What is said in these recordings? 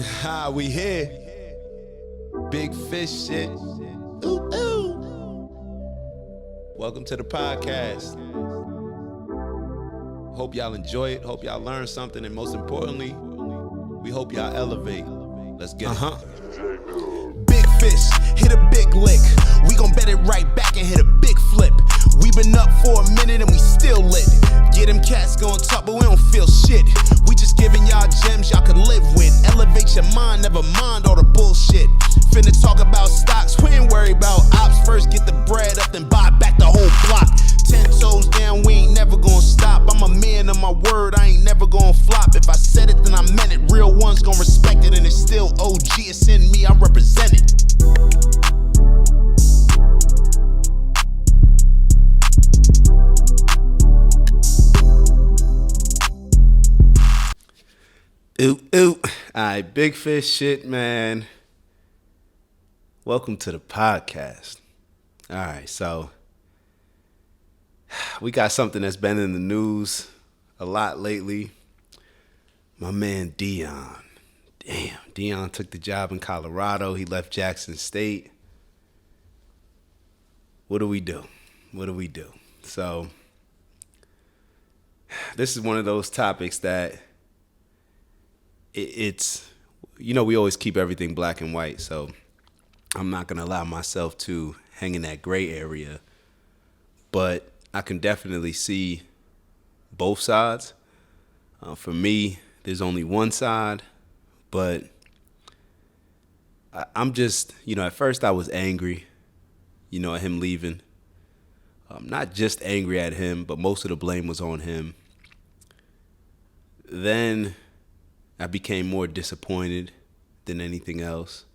Ha, we here. Big fish shit. Ooh, ooh. Welcome to the podcast. Hope y'all enjoy it. Hope y'all learn something. And most importantly, we hope y'all elevate. Let's get it. Big fish, hit a big lick. We gon' bet it right back and hit a big flip. We been up for a minute and we still lit. Get them cats gon' talk, but we don't feel shit. We just giving y'all gems y'all can live with. Elevate your mind, never mind all the bullshit. Finna talk about stocks, we ain't worry about ops. First get the bread up, then buy back the whole block. 10 toes down, we ain't never gon' stop. I'm a man of my word, I ain't never gon' flop. If I said it, then I meant it. Real ones gon' respect it, and it's still OG. It's in me, I represent it. Ooh, ooh. Alright, big fish shit, man. Welcome to the podcast. Alright, so we got something that's been in the news a lot lately. My man Deion. Damn, Deion took the job in Colorado. He left Jackson State. What do we do? What do we do? So this is one of those topics that it's, you know, we always keep everything black and white, so I'm not going to allow myself to hang in that gray area. But I can definitely see both sides. For me, there's only one side, but I'm just, at first I was angry, at him leaving. Not just angry at him, but most of the blame was on him. Then I became more disappointed than anything else.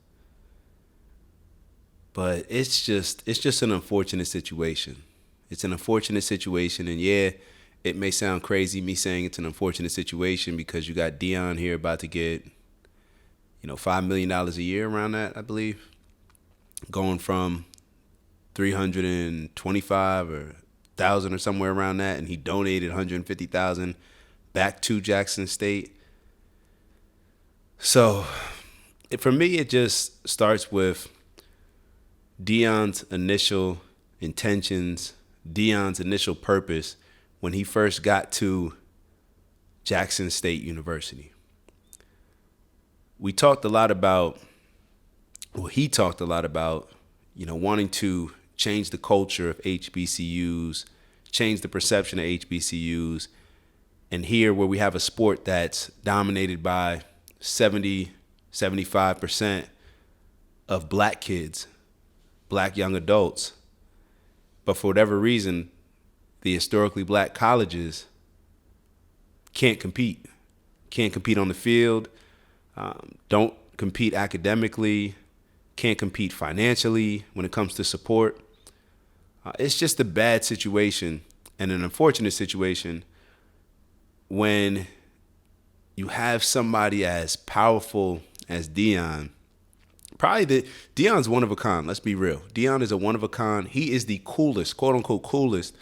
But it's just an unfortunate situation. It's an unfortunate situation, and yeah, it may sound crazy me saying it's an unfortunate situation because you got Deion here about to get, $5 million a year around that, I believe. Going from 325 or 1,000 or somewhere around that, and he donated 150,000 back to Jackson State. So, for me, it just starts with Deion's initial intentions, Deion's initial purpose when he first got to Jackson State University. He talked a lot about, wanting to change the culture of HBCUs, change the perception of HBCUs, and here where we have a sport that's dominated by 75% of black kids, black young adults. But for whatever reason, the historically black colleges can't compete on the field, don't compete academically, can't compete financially when it comes to support. It's just a bad situation and an unfortunate situation when you have somebody as powerful as Deion. Deion's one of a kind. Let's be real. Deion is a one of a kind. He is the coolest, quote unquote coolest.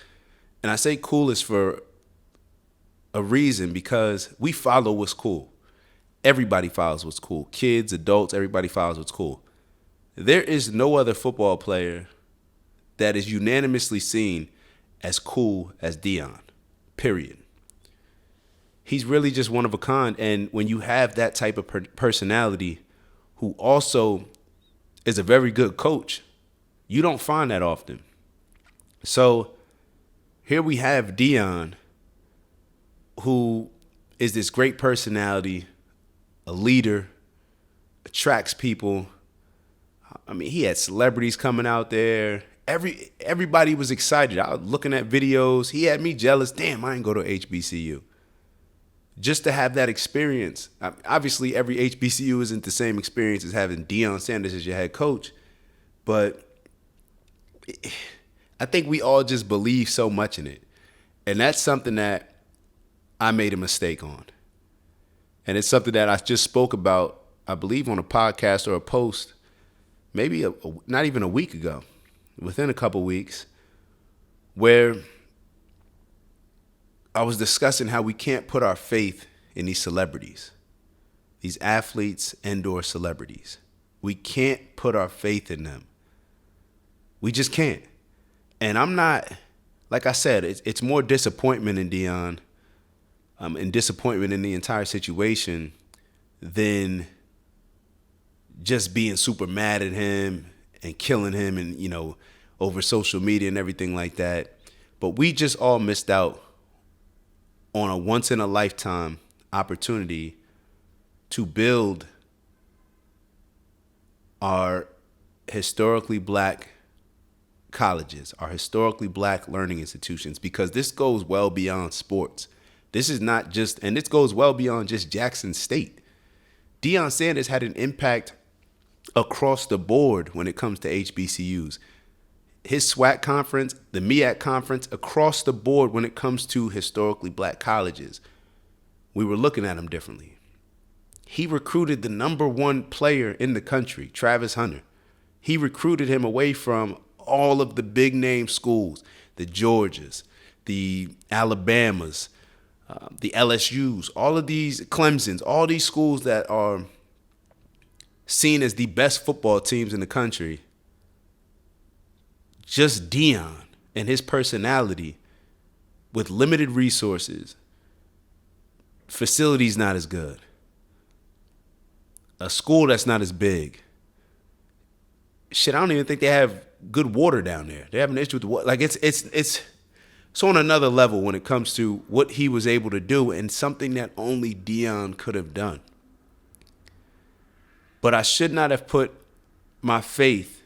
And I say coolest for a reason because we follow what's cool. Everybody follows what's cool. Kids, adults, everybody follows what's cool. There is no other football player that is unanimously seen as cool as Deion, period. He's really just one of a kind. And when you have that type of personality who also is a very good coach, you don't find that often. So here we have Deion, who is this great personality, a leader, attracts people. I mean, he had celebrities coming out there. Everybody was excited. I was looking at videos. He had me jealous. Damn, I ain't go to HBCU. Just to have that experience. Obviously, every HBCU isn't the same experience as having Deion Sanders as your head coach. But I think we all just believe so much in it. And that's something that I made a mistake on. And it's something that I just spoke about, I believe, on a podcast or a post, maybe not even a week ago, within a couple weeks, where I was discussing how we can't put our faith in these celebrities. these athletes and/or celebrities. We can't put our faith in them. We just can't. And I'm not, like I said, it's more disappointment in Deion and disappointment in the entire situation than just being super mad at him and killing him and, over social media and everything like that. But we just all missed out on a once-in-a-lifetime opportunity to build our historically black colleges, our historically black learning institutions, because this goes well beyond sports. This is not just, and this goes well beyond just Jackson State. Deion Sanders had an impact across the board when it comes to HBCUs. His SWAC conference, the MEAC conference, across the board when it comes to historically black colleges, we were looking at him differently. He recruited the number one player in the country, Travis Hunter. He recruited him away from all of the big name schools, the Georgias, the Alabamas, the LSUs, all of these Clemsons, all these schools that are seen as the best football teams in the country. Just Deion and his personality with limited resources, facilities not as good, a school that's not as big. Shit, I don't even think they have good water down there. They have an issue with the water. Like it's on another level when it comes to what he was able to do and something that only Deion could have done. But I should not have put my faith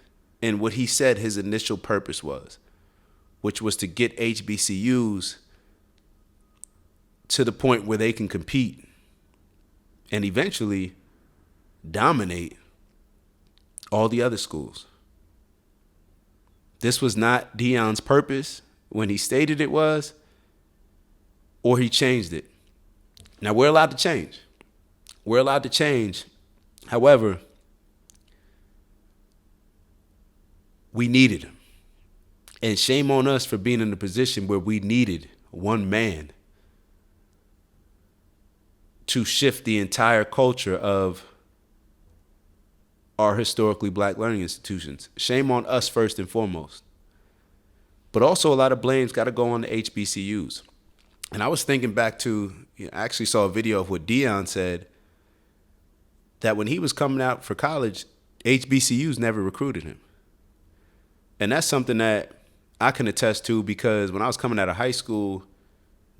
in what he said his initial purpose was, which was to get HBCUs to the point where they can compete and eventually dominate all the other schools. This was not Deion's purpose when he stated it was, or he changed it. Now, we're allowed to change. We're allowed to change. However, we needed him. And shame on us for being in a position where we needed one man to shift the entire culture of our historically black learning institutions. Shame on us first and foremost. But also a lot of blame's got to go on the HBCUs. And I was thinking back to, I actually saw a video of what Deion said, that when he was coming out for college, HBCUs never recruited him. And that's something that I can attest to because when I was coming out of high school,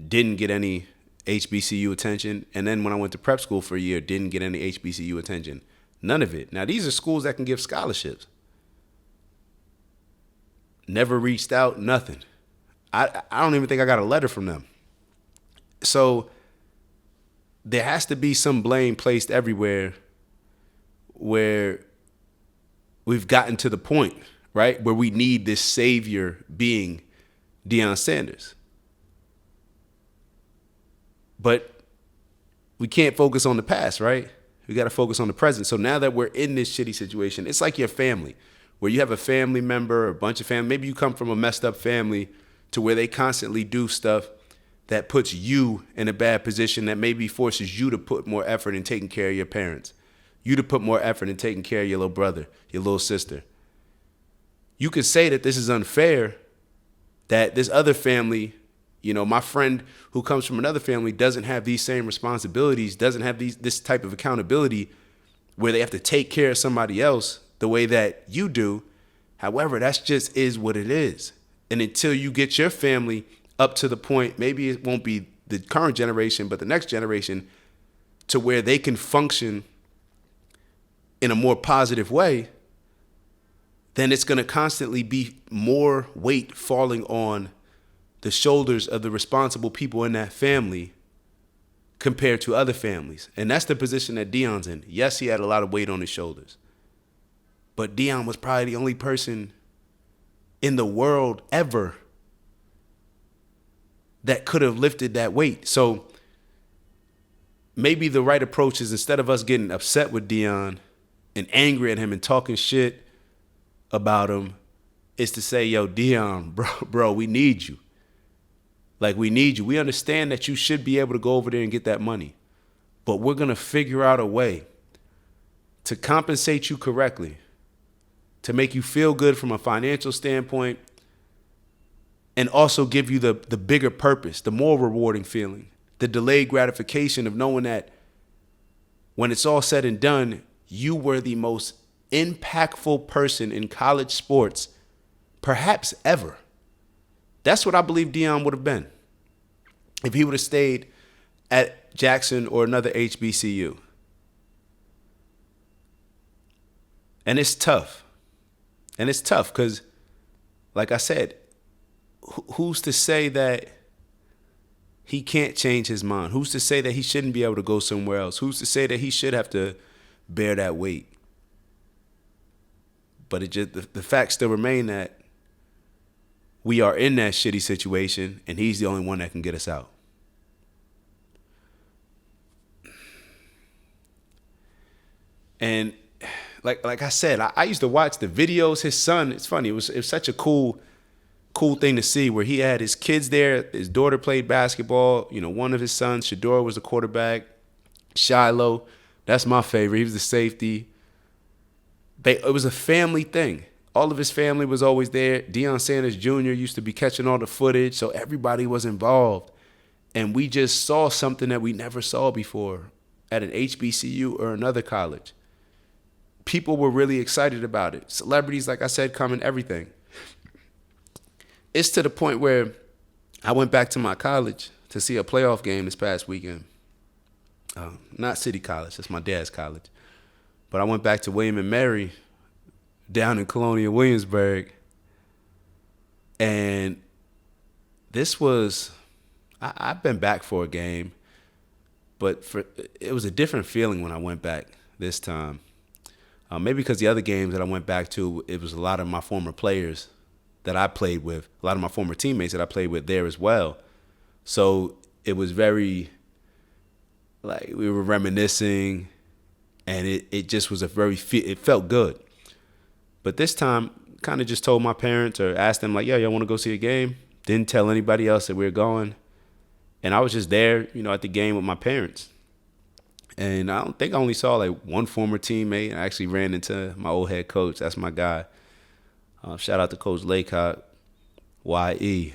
didn't get any HBCU attention. And then when I went to prep school for a year, didn't get any HBCU attention. None of it. Now, these are schools that can give scholarships. Never reached out, nothing. I don't even think I got a letter from them. So there has to be some blame placed everywhere where we've gotten to the point, right, where we need this savior being Deion Sanders. But we can't focus on the past, right? We got to focus on the present. So now that we're in this shitty situation, it's like your family, where you have a family member or a bunch of family. Maybe you come from a messed up family to where they constantly do stuff that puts you in a bad position, that maybe forces you to put more effort in taking care of your parents, you to put more effort in taking care of your little brother, your little sister. You could say that this is unfair, that this other family, my friend who comes from another family doesn't have these same responsibilities, doesn't have this type of accountability where they have to take care of somebody else the way that you do. However, that's just is what it is. And until you get your family up to the point, maybe it won't be the current generation, but the next generation, to where they can function in a more positive way, then it's going to constantly be more weight falling on the shoulders of the responsible people in that family compared to other families. And that's the position that Deion's in. Yes, he had a lot of weight on his shoulders, but Deion was probably the only person in the world ever that could have lifted that weight. So maybe the right approach is, instead of us getting upset with Deion and angry at him and talking shit about him, is to say, yo, Deion, bro, we need you. Like, we need you. We understand that you should be able to go over there and get that money. but we're going to figure out a way to compensate you correctly, to make you feel good from a financial standpoint, and also give you the bigger purpose, the more rewarding feeling, the delayed gratification of knowing that when it's all said and done, you were the most impactful person in college sports, perhaps ever. That's what I believe Deion would have been if he would have stayed at Jackson or another HBCU. And it's tough. And it's tough because, like I said, who's to say that he can't change his mind? Who's to say that he shouldn't be able to go somewhere else? Who's to say that he should have to bear that weight? But it just the facts still remain that we are in that shitty situation, and he's the only one that can get us out. And like I said, I used to watch the videos. His son, it's funny. It was such a cool thing to see where he had his kids there. His daughter played basketball. You know, one of his sons, Shador, was the quarterback. Shiloh, that's my favorite. He was the safety. It was a family thing. All of his family was always there. Deion Sanders Jr. used to be catching all the footage, so everybody was involved. And we just saw something that we never saw before at an HBCU or another college. People were really excited about it. Celebrities, like I said, come and everything. It's to the point where I went back to my college to see a playoff game this past weekend. Not City College, that's my dad's college. But I went back to William and Mary down in Colonial Williamsburg. And this was, I've been back for a game, but it was a different feeling when I went back this time. Maybe because the other games that I went back to, it was a lot of my former players that I played with, a lot of my former teammates that I played with there as well. So it was very, like, we were reminiscing, and it just was it felt good. But this time, kind of just told my parents or asked them, like, yo, y'all want to go see a game? Didn't tell anybody else that we were going. And I was just there, you know, at the game with my parents. And I don't think I only saw like one former teammate. I actually ran into my old head coach. That's my guy. Shout out to Coach Laycock, YE.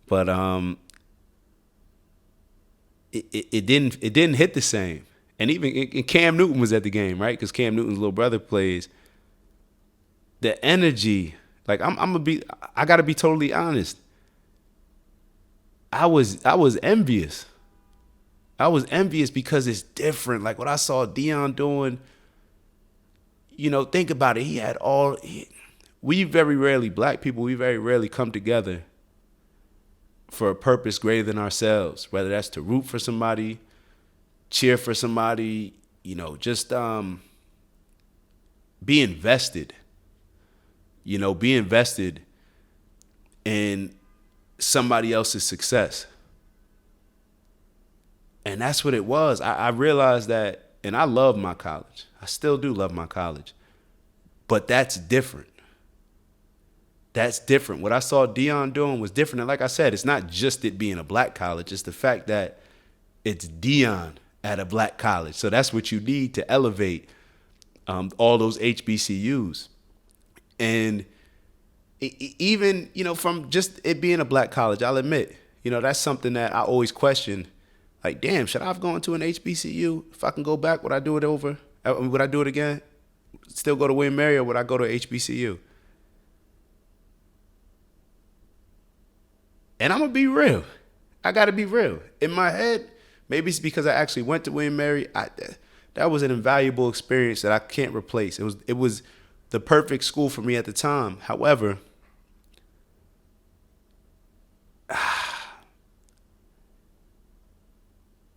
But it didn't hit the same. And even Cam Newton was at the game, right? Because Cam Newton's little brother plays. The energy, like I gotta be totally honest. I was envious. I was envious because it's different. Like what I saw Deion doing, you know, think about it. Black people, we very rarely come together for a purpose greater than ourselves, whether that's to root for somebody, cheer for somebody, you know, just be invested. You know, be invested in somebody else's success. And that's what it was. I realized that, and I love my college. I still do love my college. But that's different. That's different. What I saw Deion doing was different. And like I said, it's not just it being a black college. It's the fact that it's Deion at a black college. So that's what you need to elevate all those HBCUs. And even, you know, from just it being a black college, I'll admit, you know, that's something that I always question. Like, damn, should I have gone to an HBCU? If I can go back, would I do it over? Would I do it again? Still go to William Mary, or would I go to HBCU? And I'm going to be real. I got to be real. In my head, maybe it's because I actually went to William Mary. That was an invaluable experience that I can't replace. It was the perfect school for me at the time. However,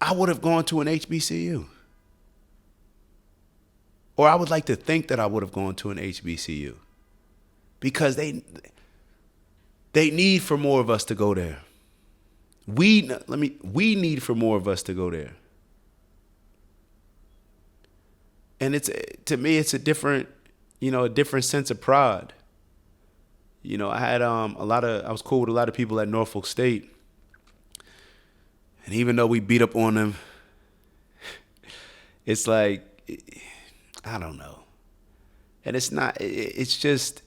I would have gone to an HBCU. Or I would like to think that I would have gone to an HBCU. Because they need for more of us to go there. We need for more of us to go there. And to me, it's a different sense of pride. You know, I had I was cool with a lot of people at Norfolk State. And even though we beat up on them It's like, I don't know. And it's not, it's just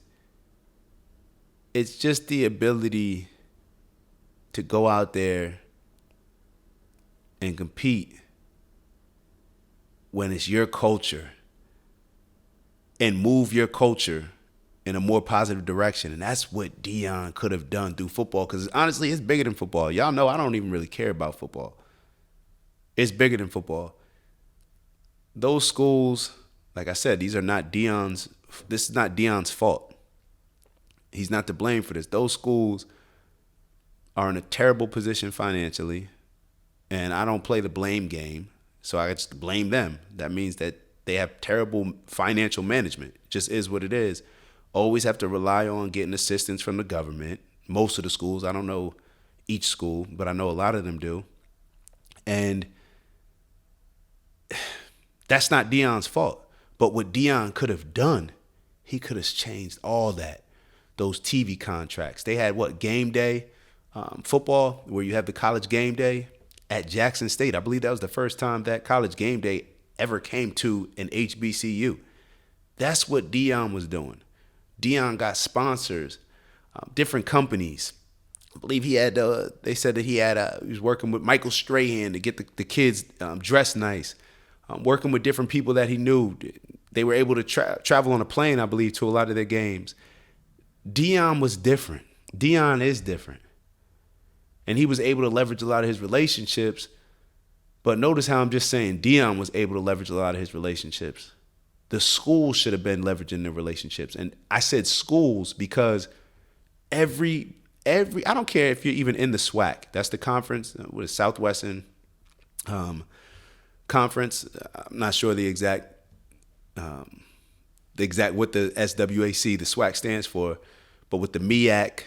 the ability to go out there and compete when it's your culture and move your culture in a more positive direction. And that's what Deion could have done through football. Because honestly, it's bigger than football. Y'all know I don't even really care about football. It's bigger than football. Those schools, like I said, this is not Deion's fault. He's not to blame for this. Those schools are in a terrible position financially, and I don't play the blame game, so I just blame them. That means that they have terrible financial management. It just is what it is. Always have to rely on getting assistance from the government. Most of the schools, I don't know each school, but I know a lot of them do. And that's not Deion's fault. But what Deion could have done, he could have changed all that. Those TV contracts. They had game day football, where you have the college game day at Jackson State. I believe that was the first time that college game day ever came to an HBCU. That's what Deion was doing. Deion got sponsors, different companies. I believe he had, they said that he was working with Michael Strahan to get the kids dressed nice, working with different people that he knew. They were able to travel on a plane, I believe, to a lot of their games. Deion was different. Deion is different. And he was able to leverage a lot of his relationships. But notice how I'm just saying Deion was able to leverage a lot of his relationships. The schools should have been leveraging their relationships. And I said schools because every I don't care if you're even in the SWAC. That's the conference, with Southwestern Conference. I'm not sure the exact what the SWAC, the SWAC stands for, but with the MEAC,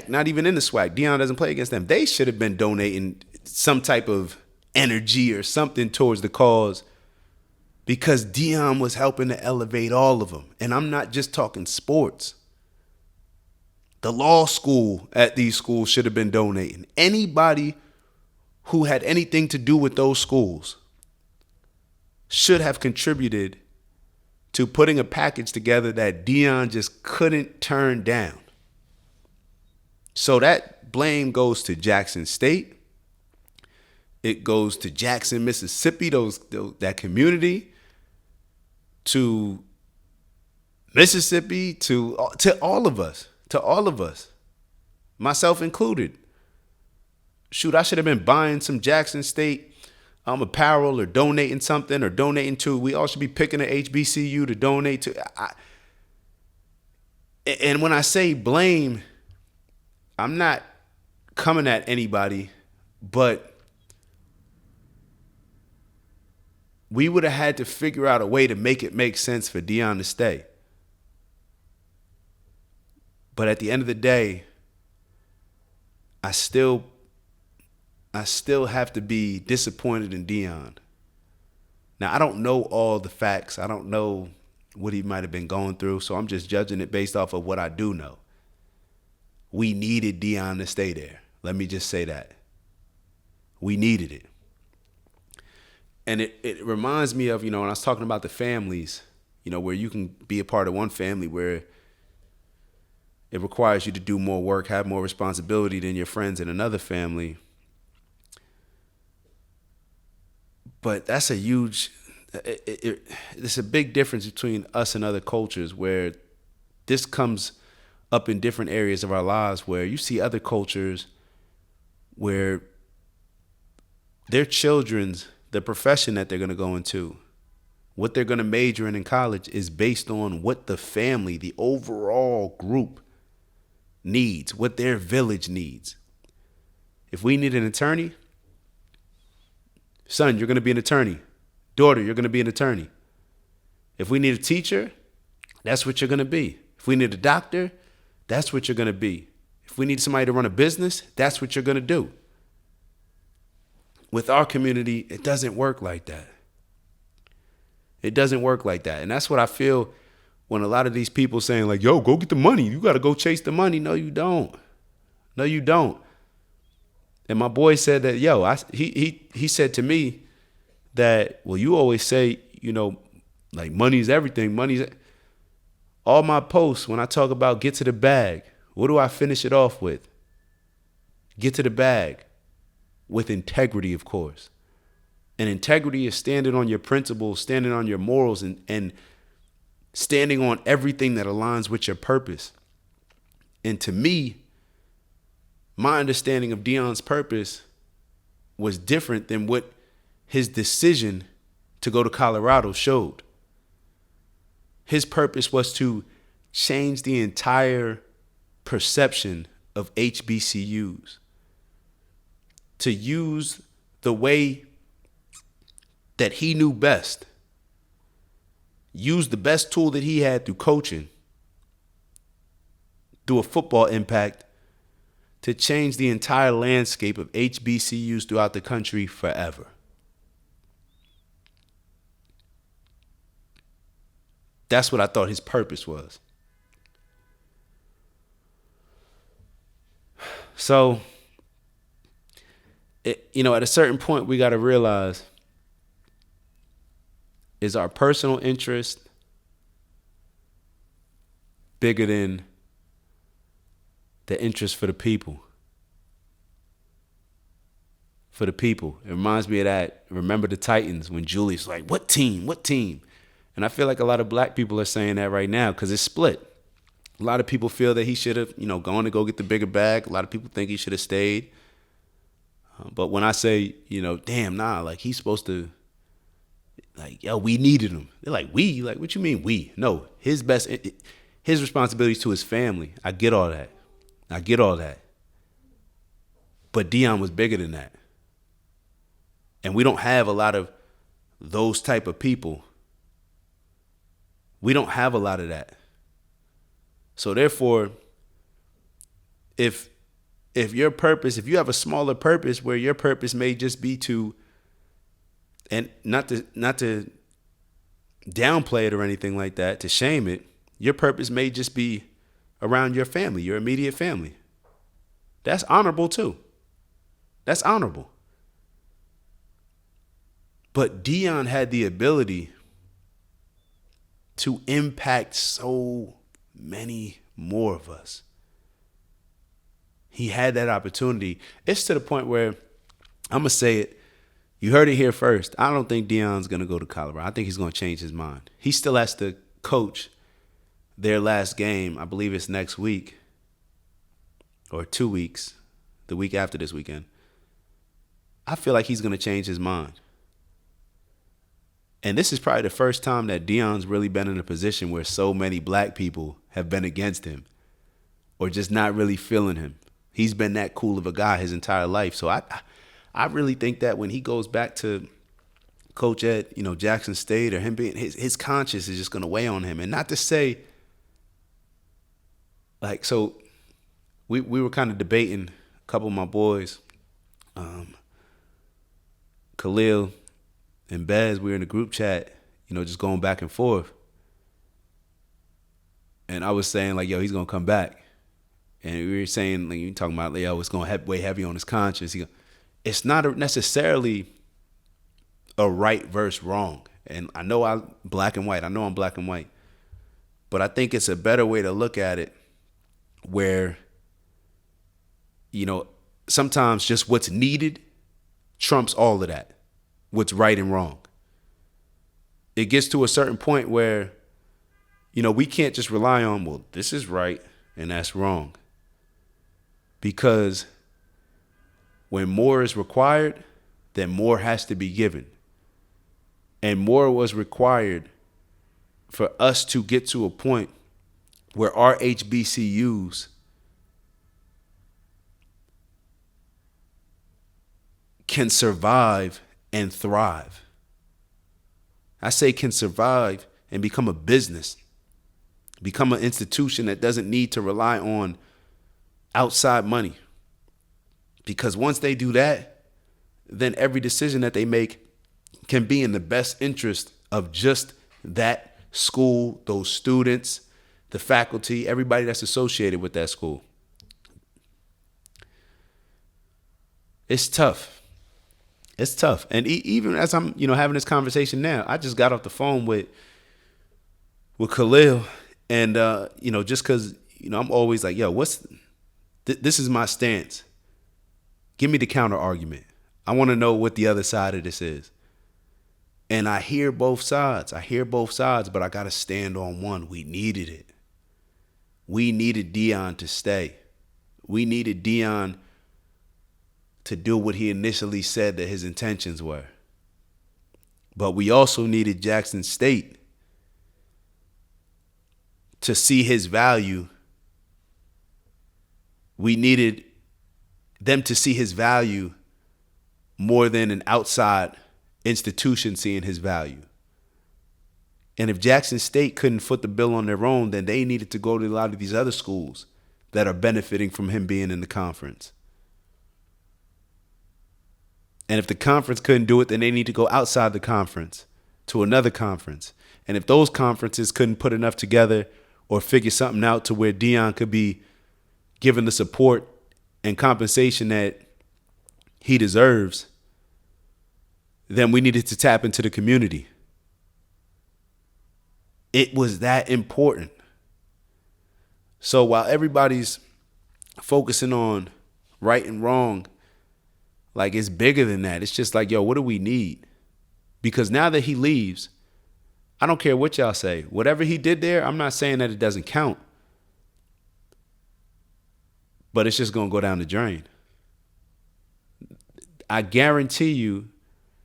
not even in the SWAC. Deion doesn't play against them. They should have been donating some type of energy or something towards the cause, because Deion was helping to elevate all of them. And I'm not just talking sports. The law school at these schools should have been donating. Anybody who had anything to do with those schools should have contributed to putting a package together that Deion just couldn't turn down. So that blame goes to Jackson State. It goes to Jackson, Mississippi, that community, to Mississippi, to all of us, myself included. Shoot, I should have been buying some Jackson State apparel, or donating something, or donating to. We all should be picking an HBCU to donate to. And when I say blame, I'm not coming at anybody, but we would have had to figure out a way to make it make sense for Deion to stay. But at the end of the day, I still have to be disappointed in Deion. Now, I don't know all the facts. I don't know what he might have been going through, so I'm just judging it based off of what I do know. We needed Deion to stay there. Let me just say that. We needed it. And it reminds me of, when I was talking about the families, where you can be a part of one family where it requires you to do more work, have more responsibility than your friends in another family. But that's a huge, it's a big difference between us and other cultures, where this comes up in different areas of our lives, where you see other cultures where their children's, the profession that they're going to go into, what they're going to major in college, is based on what the family, the overall group needs, what their village needs. If we need an attorney, son, you're going to be an attorney. Daughter, you're going to be an attorney. If we need a teacher, that's what you're going to be. If we need a doctor, that's what you're going to be. If we need somebody to run a business, that's what you're going to do. With our community, it doesn't work like that. It doesn't work like that. And that's what I feel when a lot of these people saying like, yo, go get the money. You got to go chase the money. No, you don't. No, you don't. And my boy said that, he said to me that, well, you always say, like money's everything. All my posts, when I talk about get to the bag, what do I finish it off with? Get to the bag with integrity, of course. And integrity is standing on your principles, standing on your morals, and standing on everything that aligns with your purpose. And to me, my understanding of Deion's purpose was different than what his decision to go to Colorado showed. His purpose was to change the entire perception of HBCUs, to use the way that he knew best, use the best tool that he had through coaching, through a football impact, to change the entire landscape of HBCUs throughout the country forever. That's what I thought his purpose was. So, at a certain point, we got to realize, is our personal interest bigger than the interest for the people? For the people. It reminds me of that. Remember the Titans when Julius was like, what team? What team? And I feel like a lot of black people are saying that right now because it's split. A lot of people feel that he should have, gone to go get the bigger bag. A lot of people think he should have stayed. But when I say, damn, nah, like he's supposed to, like, yo, we needed him. They're like, we? Like, what you mean we? No, his responsibilities to his family. I get all that. But Deion was bigger than that. And we don't have a lot of those type of people. We don't have a lot of that. So therefore, if your purpose, if you have a smaller purpose where your purpose may just be to, and not to downplay it or anything like that, to shame it, your purpose may just be around your family, your immediate family. That's honorable too. That's honorable. But Deion had the ability to impact so many more of us. He had that opportunity. It's to the point where, I'm going to say it, you heard it here first. I don't think Deion's going to go to Colorado. I think he's going to change his mind. He still has to coach their last game. I believe it's next week or 2 weeks, the week after this weekend. I feel like he's going to change his mind. And this is probably the first time that Deion's really been in a position where so many black people have been against him or just not really feeling him. He's been that cool of a guy his entire life. So I really think that when he goes back to coach at, Jackson State, or him being, his conscience is just going to weigh on him. And not to say, like, so we were kind of debating, a couple of my boys, Khalil and Bez, we were in a group chat, just going back and forth. And I was saying, like, yo, he's going to come back. And we were saying, like, you talking about, yo, it's going to weigh heavy on his conscience. It's not necessarily a right versus wrong. And I know I'm black and white. But I think it's a better way to look at it where, sometimes just what's needed trumps all of that, what's right and wrong. It gets to a certain point where, we can't just rely on, well, this is right and that's wrong. Because when more is required, then more has to be given. And more was required for us to get to a point where our HBCUs can survive and thrive. I say can survive and become a business, become an institution that doesn't need to rely on outside money. Because once they do that, then every decision that they make can be in the best interest of just that school, those students, the faculty, everybody that's associated with that school. It's tough. It's tough. And even as I'm, having this conversation now, I just got off the phone with Khalil, and just because I'm always like, yo, this is my stance. Give me the counter argument. I want to know what the other side of this is. And I hear both sides. But I got to stand on one. We needed it. We needed Deion to stay. We needed Deion to do what he initially said that his intentions were. But we also needed Jackson State to see his value. We needed them to see his value more than an outside institution seeing his value. And if Jackson State couldn't foot the bill on their own, then they needed to go to a lot of these other schools that are benefiting from him being in the conference. And if the conference couldn't do it, then they need to go outside the conference to another conference. And if those conferences couldn't put enough together or figure something out to where Deion could be given the support and compensation that he deserves, then we needed to tap into the community. It was that important. So while everybody's focusing on right and wrong, like it's bigger than that. It's just like, yo, what do we need? Because now that he leaves, I don't care what y'all say. Whatever he did there, I'm not saying that it doesn't count. But it's just going to go down the drain. I guarantee you,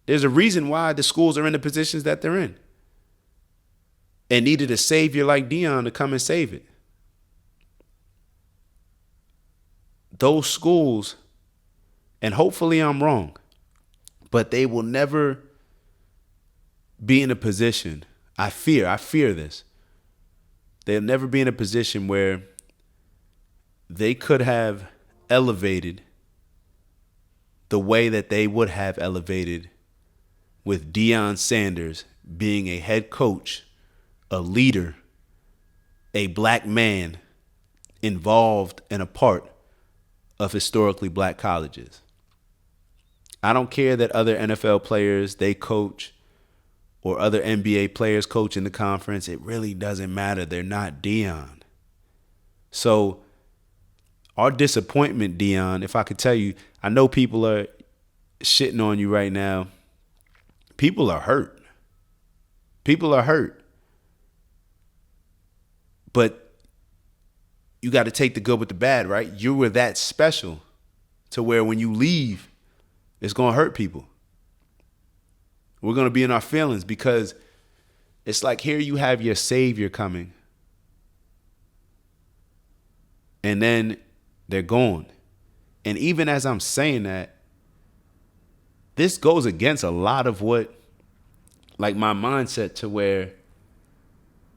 there's a reason why the schools are in the positions that they're in. And needed a savior like Deion to come and save it. Those schools, and hopefully I'm wrong, but they will never be in a position, I fear this. They'll never be in a position where they could have elevated the way that they would have elevated with Deion Sanders being a head coach, a leader, a black man involved and a part of historically black colleges. I don't care that other NFL players they coach or other NBA players coach in the conference. It really doesn't matter. They're not Deion. So our disappointment, Deion, if I could tell you, I know people are shitting on you right now. People are hurt. People are hurt. But you got to take the good with the bad, right? You were that special to where when you leave, it's going to hurt people. We're going to be in our feelings because it's like here you have your savior coming. And then they're gone. And even as I'm saying that, this goes against a lot of what, like my mindset to where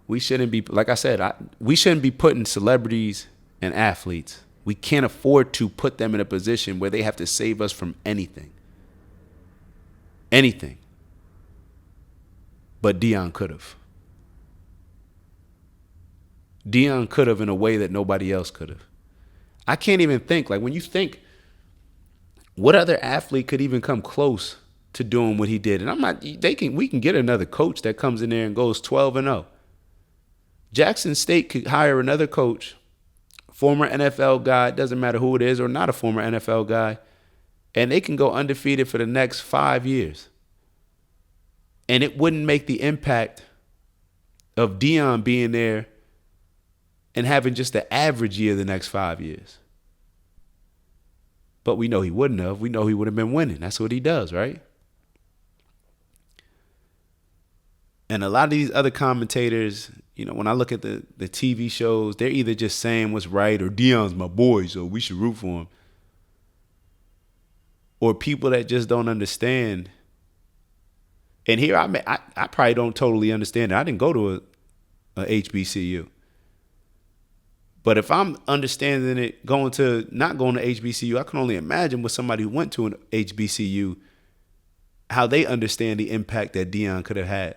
we shouldn't be, like I said, we shouldn't be putting celebrities and athletes. We can't afford to put them in a position where they have to save us from anything. Anything. But Deion could have. Deion could have in a way that nobody else could have. I can't even think, like when you think, what other athlete could even come close to doing what he did? And we can get another coach that comes in there and goes 12-0. Jackson State could hire another coach, former NFL guy, doesn't matter who it is, or not a former NFL guy, and they can go undefeated for the next 5 years. And it wouldn't make the impact of Deion being there and having just the average year the next 5 years. But we know he wouldn't have. We know he would have been winning. That's what he does, right? And a lot of these other commentators, when I look at the TV shows, they're either just saying what's right or Deion's my boy, so we should root for him. Or people that just don't understand. And here I probably don't totally understand it. I didn't go to a HBCU. But if I'm understanding it not going to HBCU, I can only imagine with somebody who went to an HBCU, how they understand the impact that Deion could have had.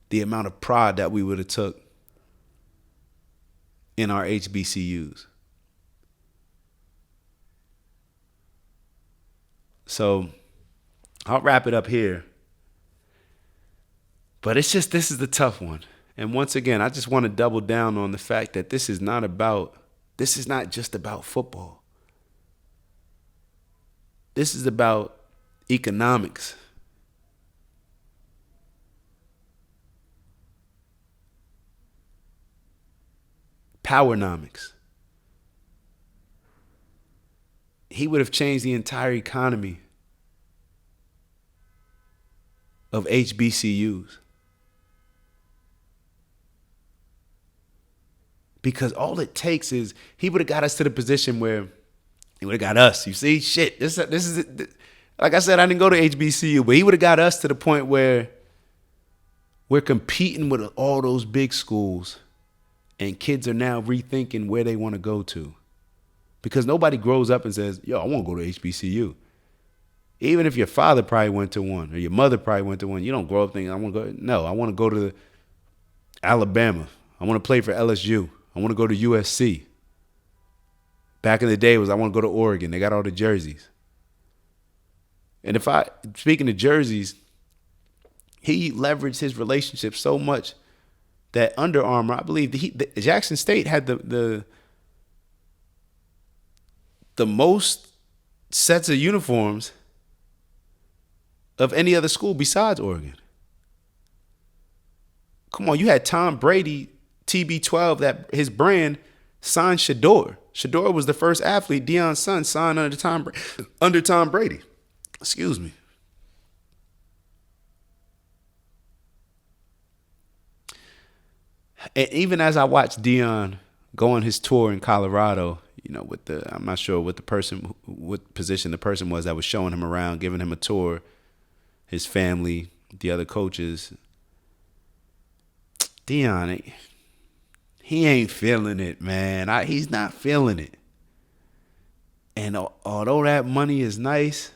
The amount of pride that we would have took in our HBCUs. So I'll wrap it up here. But it's just, this is the tough one. And once again, I just want to double down on the fact that this is not just about football. This is about economics. Powernomics. He would have changed the entire economy of HBCUs. Because all it takes is, he would have got us to the position where he would have got us. You see, shit. This is like I said, I didn't go to HBCU, but he would have got us to the point where we're competing with all those big schools, and kids are now rethinking where they want to go to. Because nobody grows up and says, yo, I want to go to HBCU. Even if your father probably went to one, or your mother probably went to one, you don't grow up thinking, I want to go. No, I want to go to Alabama. I want to play for LSU. I want to go to USC. Back in the day, it was I want to go to Oregon. They got all the jerseys. And speaking of jerseys, he leveraged his relationship so much that Under Armour, I believe, Jackson State had the most sets of uniforms of any other school besides Oregon. Come on, you had Tom Brady, TB12, that his brand signed Shador. Shador was the first athlete, Deion's son, signed under Tom Brady. Excuse me. And even as I watched Deion go on his tour in Colorado, I'm not sure what position the person was that was showing him around, giving him a tour, his family, the other coaches. Deion, he ain't feeling it, man. He's not feeling it. And although that money is nice,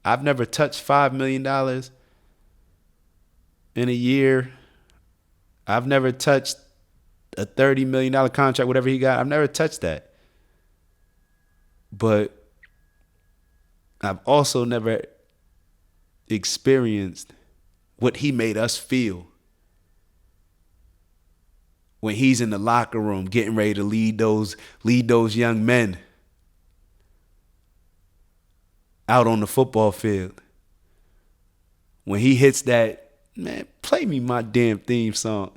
I've never touched $5 million in a year. I've never touched a $30 million contract, whatever he got. I've never touched that. But I've also never experienced what he made us feel when he's in the locker room getting ready to lead those young men out on the football field. When he hits that, man, play me my damn theme song.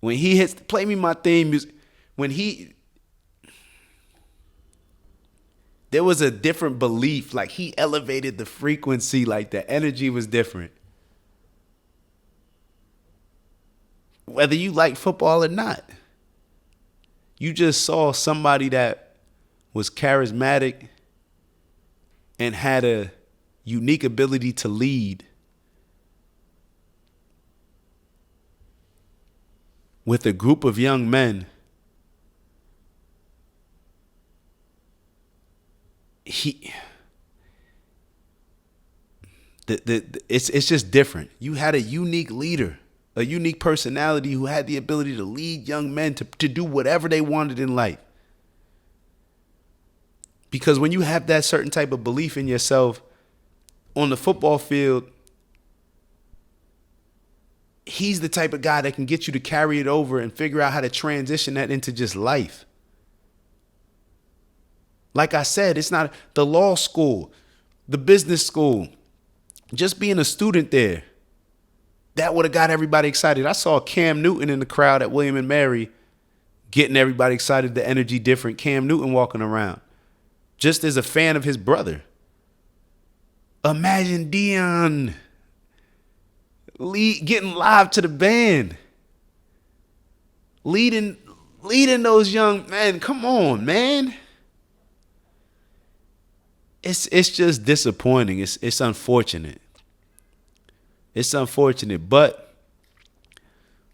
When he hits, play me my theme music. There was a different belief, like he elevated the frequency, like the energy was different. Whether you like football or not, you just saw somebody that was charismatic and had a unique ability to lead with a group of young men. It's just different. You had a unique leader, a unique personality who had the ability to lead young men to do whatever they wanted in life. Because when you have that certain type of belief in yourself on the football field, he's the type of guy that can get you to carry it over and figure out how to transition that into just life. Like I said, it's not the law school, the business school, just being a student there. That would have got everybody excited. I saw Cam Newton in the crowd at William and Mary getting everybody excited, the energy different. Cam Newton walking around just as a fan of his brother. Imagine Deion getting live to the band, leading those young men. Come on, man. It's just disappointing. It's unfortunate. It's unfortunate, but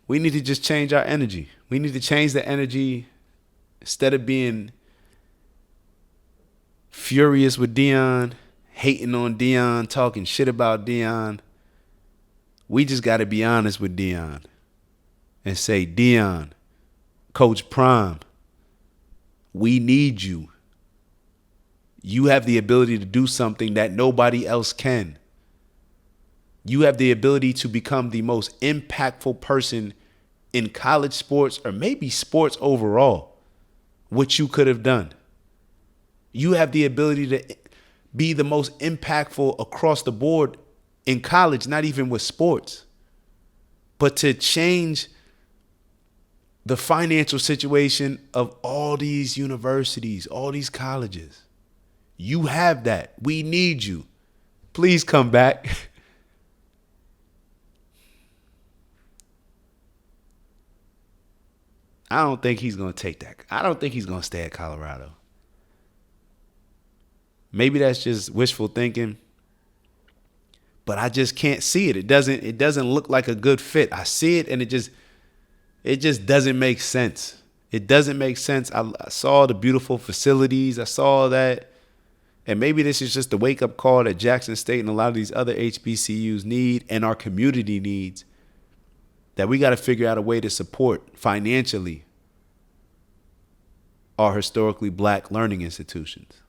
we need to just change our energy. We need to change the energy. Instead of being furious with Deion, hating on Deion, talking shit about Deion, we just got to be honest with Deion and say, Deion, Coach Prime, we need you. You have the ability to do something that nobody else can. You have the ability to become the most impactful person in college sports, or maybe sports overall, what you could have done. You have the ability to be the most impactful across the board in college, not even with sports, but to change the financial situation of all these universities, all these colleges. You have that. We need you. Please come back. I don't think he's going to take that. I don't think he's going to stay at Colorado. Maybe that's just wishful thinking, but I just can't see it. It doesn't look like a good fit. I see it and it just doesn't make sense. It doesn't make sense. I saw the beautiful facilities. I saw that. And maybe this is just the wake-up call that Jackson State and a lot of these other HBCUs need and our community needs, that we got to figure out a way to support financially our historically black learning institutions.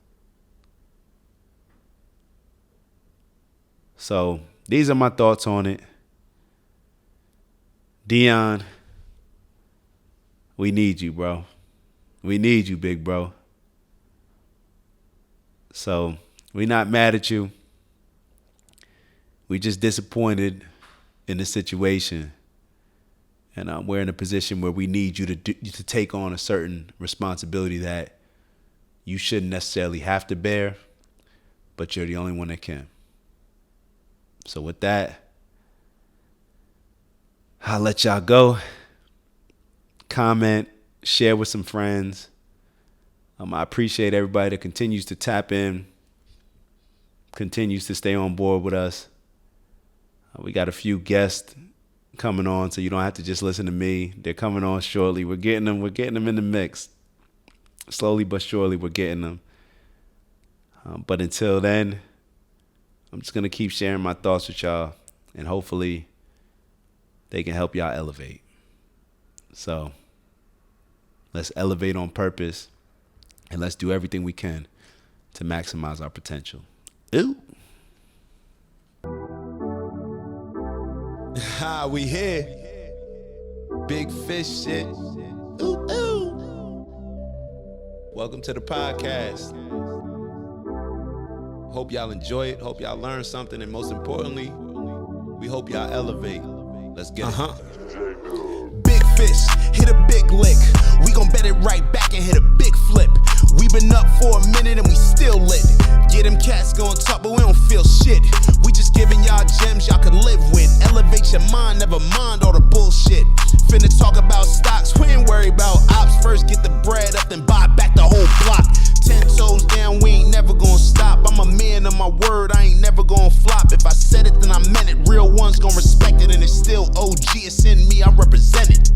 So these are my thoughts on it. Deion, we need you, bro. We need you, big bro. So we're not mad at you. We just disappointed in the situation. And we're in a position where we need you to take on a certain responsibility that you shouldn't necessarily have to bear, but you're the only one that can. So with that, I'll let y'all go. Comment, share with some friends. I appreciate everybody that continues to tap in, continues to stay on board with us. We got a few guests coming on, so you don't have to just listen to me. They're coming on shortly. We're getting them in the mix. Slowly but surely, we're getting them. But until then, I'm just going to keep sharing my thoughts with y'all, and hopefully they can help y'all elevate. So let's elevate on purpose, and let's do everything we can to maximize our potential. Ooh. We here. Big fish shit. Ooh, ooh. Welcome to the podcast. Hope y'all enjoy it. Hope y'all learn something. And most importantly, we hope y'all elevate. Let's get it. Big fish, hit a big lick. We gon' bet it right back and hit a big flip. We been up for a minute and we still lit. Get them cats gon' talk, but we don't feel shit. We just giving y'all gems y'all can live with. Elevate your mind, never mind all the bullshit. Finna talk about stocks, we ain't worried about ops. First get the bread up, then buy back the whole block. 10 toes down, we ain't never gonna stop. I'm a man of my word, I ain't never gonna flop. If I said it, then I meant it. Real ones gon' respect it, and it's still OG, it's in me, I represent it.